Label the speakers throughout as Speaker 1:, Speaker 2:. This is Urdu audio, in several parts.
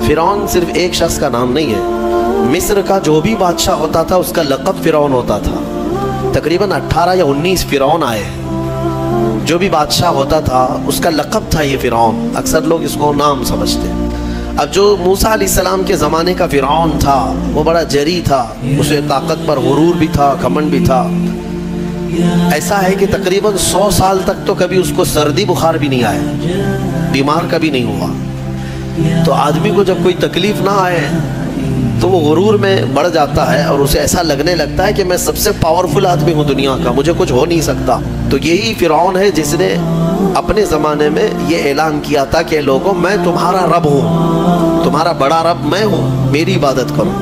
Speaker 1: فرعون صرف ایک شخص کا نام نہیں ہے، مصر کا جو بھی بادشاہ ہوتا تھا اس کا لقب فرعون ہوتا تھا۔ تقریباً 18 یا 19 فرعون آئے، جو بھی بادشاہ ہوتا تھا اس کا لقب تھا یہ فرعون، اکثر لوگ اس کو نام سمجھتے۔ اب جو موسیٰ علیہ السلام کے زمانے کا فرعون تھا وہ بڑا جری تھا، اسے طاقت پر غرور بھی تھا، گھمنڈ بھی تھا۔ ایسا ہے کہ تقریباً 100 سال تک تو کبھی اس کو سردی بخار بھی نہیں آیا، بیمار کبھی نہیں ہوا۔ تو آدمی کو جب کوئی تکلیف نہ آئے تو وہ غرور میں بڑھ جاتا ہے اور اسے ایسا لگنے لگتا ہے کہ میں سب سے پاورفل آدمی ہوں دنیا کا، مجھے کچھ ہو نہیں سکتا۔ تو یہی فرعون ہے جس نے اپنے زمانے میں یہ اعلان کیا تھا کہ لوگوں میں تمہارا رب ہوں، تمہارا بڑا رب میں ہوں، میری عبادت کرو۔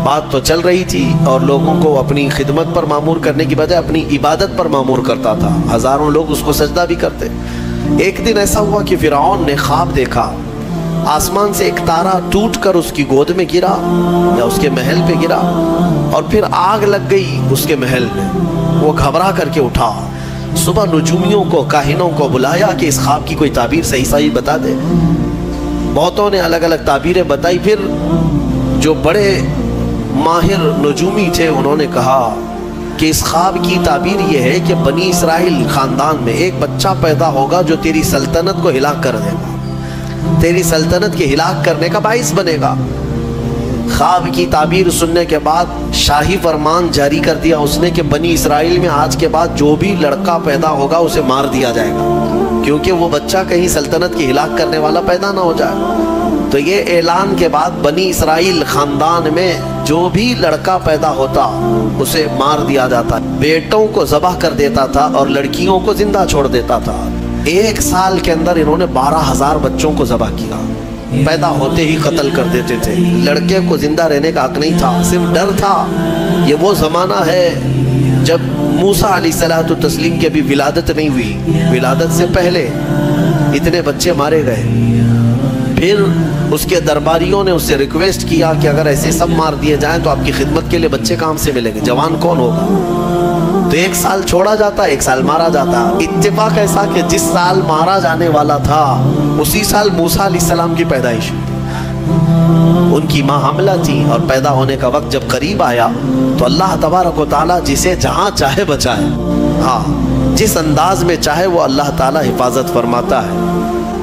Speaker 1: بات تو چل رہی تھی اور لوگوں کو اپنی خدمت پر معمور کرنے کی بجائے اپنی عبادت پر معمور کرتا تھا، ہزاروں لوگ اس کو سجدہ بھی کرتے۔ ایک دن ایسا ہوا کہ فرعون نے خواب دیکھا، آسمان سے ایک تارا ٹوٹ کر اس کی گود میں گرا یا اس کے محل پہ گرا اور پھر آگ لگ گئی اس کے محل میں۔ وہ گھبرا کر کے اٹھا، صبح نجومیوں کو، کاہنوں کو بلایا کہ اس خواب کی کوئی تعبیر صحیح بتا دے۔ بہتوں نے الگ الگ تعبیریں بتائی، پھر جو بڑے ماہر نجومی تھے انہوں نے کہا کہ اس خواب کی تعبیر یہ ہے کہ بنی اسرائیل خاندان میں ایک بچہ پیدا ہوگا جو تیری سلطنت کو ہلاک کر دے گا، تیری سلطنت کے ہلاک کرنے کا باعث بنے گا۔ خواب کی تعبیر سننے کے بعد شاہی فرمان جاری کر دیا اس نے کہ بنی اسرائیل میں آج کے بعد جو بھی لڑکا پیدا ہوگا اسے مار دیا جائے گا، کیونکہ وہ بچہ کہیں سلطنت کی ہلاک کرنے والا پیدا نہ ہو جائے۔ تو یہ اعلان کے بعد بنی اسرائیل خاندان میں جو بھی لڑکا پیدا ہوتا اسے مار دیا جاتا، بیٹوں کو ذبح کر دیتا تھا اور لڑکیوں کو زندہ چھوڑ دیتا تھا۔ 1 سال کے اندر انہوں نے 12,000 بچوں کو ذبح کیا، پیدا ہوتے ہی قتل کر دیتے تھے۔ لڑکے کو زندہ رہنے کا حق نہیں تھا، صرف ڈر تھا۔ یہ وہ زمانہ ہے جب موسیٰ علیہ السلام کی ابھی ولادت نہیں ہوئی، ولادت سے پہلے اتنے بچے مارے گئے۔ پھر اس کے درباریوں نے اس سے ریکویسٹ کیا کہ اگر ایسے سب مار دیے جائیں تو آپ کی خدمت کے لیے بچے کہاں سے ملیں گے، جوان کون ہوگا؟ تو 1 سال چھوڑا جاتا، 1 سال مارا جاتا۔ اتفاق ایسا کہ جس سال مارا جانے والا تھا اسی سال موسیٰ علیہ السلام کی پیدائش، ان کی ماں حاملہ تھی اور پیدا ہونے کا وقت جب قریب آیا تو اللہ تبارک و تعالیٰ جسے جہاں چاہے بچائے، ہاں جس انداز میں چاہے وہ اللہ تعالیٰ حفاظت فرماتا ہے۔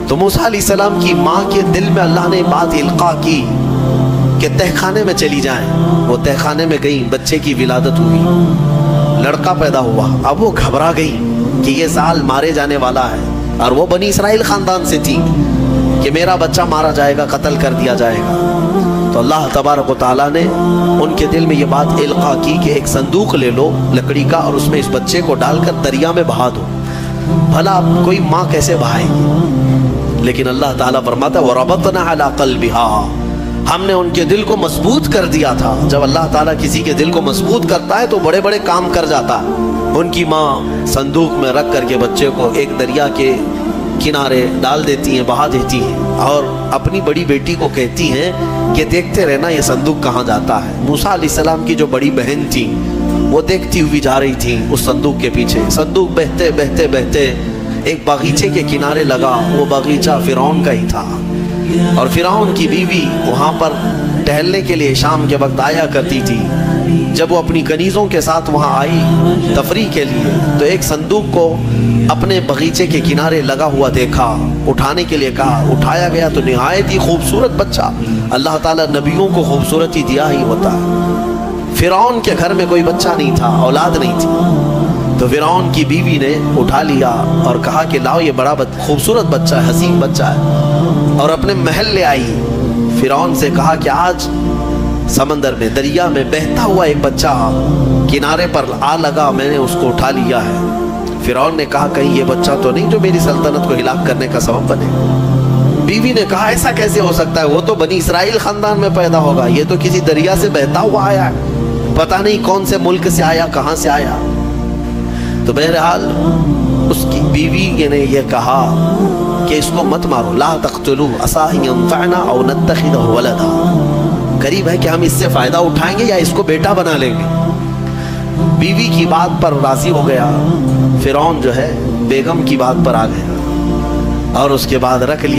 Speaker 1: تو موسیٰ علیہ السلام کی ماں کے دل میں اللہ نے بات القاء کی کہ تہخانے میں چلی جائیں۔ وہ تہخانے میں گئیں، بچے کی ولادت ہوئی، لڑکا پیدا ہوا۔ اب وہ گھبرا گئی کہ یہ سال مارے جانے والا ہے، اور وہ بنی اسرائیل خاندان سے تھی کہ میرا بچہ مارا جائے گا، قتل کر دیا جائے گا۔ تو اللہ تبارک و تعالیٰ نے ان کے دل میں یہ بات القاء کی کہ ایک صندوق لے لو لکڑی کا اور اس میں اس بچے کو ڈال کر دریا میں بہا دو۔ بھلا کوئی ماں کیسے بہائے گی؟ لیکن اللہ تعالیٰ فرماتا ہے وَرَبَطْنَا عَلَىٰ قَلْبِهَا، ہم نے ان کے دل کو مضبوط کر دیا تھا۔ جب اللہ تعالیٰ کسی کے دل کو مضبوط کرتا ہے تو بڑے بڑے کام کر جاتا ہے۔ ان کی ماں صندوق میں رکھ کر کے بچے کو ایک دریا کے کنارے ڈال دیتی ہیں، بہا دیتی ہیں، اور اپنی بڑی بیٹی کو کہتی ہیں کہ دیکھتے رہنا یہ صندوق کہاں جاتا ہے۔ موسیٰ علیہ السلام کی جو بڑی بہن تھی وہ دیکھتی ہوئی جا رہی تھی اس صندوق کے پیچھے۔ صندوق بہتے بہتے بہتے ایک باغیچے کے کنارے لگا، وہ باغیچہ فرعون کا ہی تھا، اور فرعون کی بیوی وہاں پر ٹہلنے کے لیے شام کے وقت آیا کرتی تھی۔ جب وہ اپنی کنیزوں کے ساتھ وہاں آئی تفریح کے لیے تو ایک صندوق کو اپنے باغیچے کے کنارے لگا ہوا دیکھا، اٹھانے کے لیے کہا، اٹھایا گیا تو نہایت ہی خوبصورت بچہ۔ اللہ تعالیٰ نبیوں کو خوبصورتی دیا ہی ہوتا ہے۔ فرعون کے گھر میں کوئی بچہ نہیں تھا، اولاد نہیں تھی، تو فرعون کی بیوی نے اٹھا لیا اور کہا کہ لاؤ یہ بڑا خوبصورت بچہ ہے، حسین بچہ ہے، اور اپنے محل لے آئی۔ فرعون سے کہا کہ آج سمندر میں، دریا میں بہتا ہوا ایک بچہ کنارے پر آ لگا، میں نے اس کو اٹھا لیا ہے۔ فرعون نے کہا کہیں یہ بچہ تو نہیں جو میری سلطنت کو ہلاک کرنے کا سبب بنے۔ بیوی نے کہا ایسا کیسے ہو سکتا ہے، وہ تو بنی اسرائیل خاندان میں پیدا ہوگا، یہ تو کسی دریا سے بہتا ہوا آیا ہے، پتہ نہیں کون سے ملک سے آیا، کہاں سے آیا۔ تو بہرحال اس کی بیوی نے یہ کہا کہ اس کو مت مارو، لا تقتلوه عسى ان ينفعنا او نتخذه ولدا، قریب ہے کہ ہم اس سے فائدہ اٹھائیں گے یا اس کو بیٹا بنا لیں گے۔ بیوی کی بات پر راضی ہو گیا، فرعون جو ہے بیگم کی بات پر آ گیا اور اس کے بعد رکھ لیا۔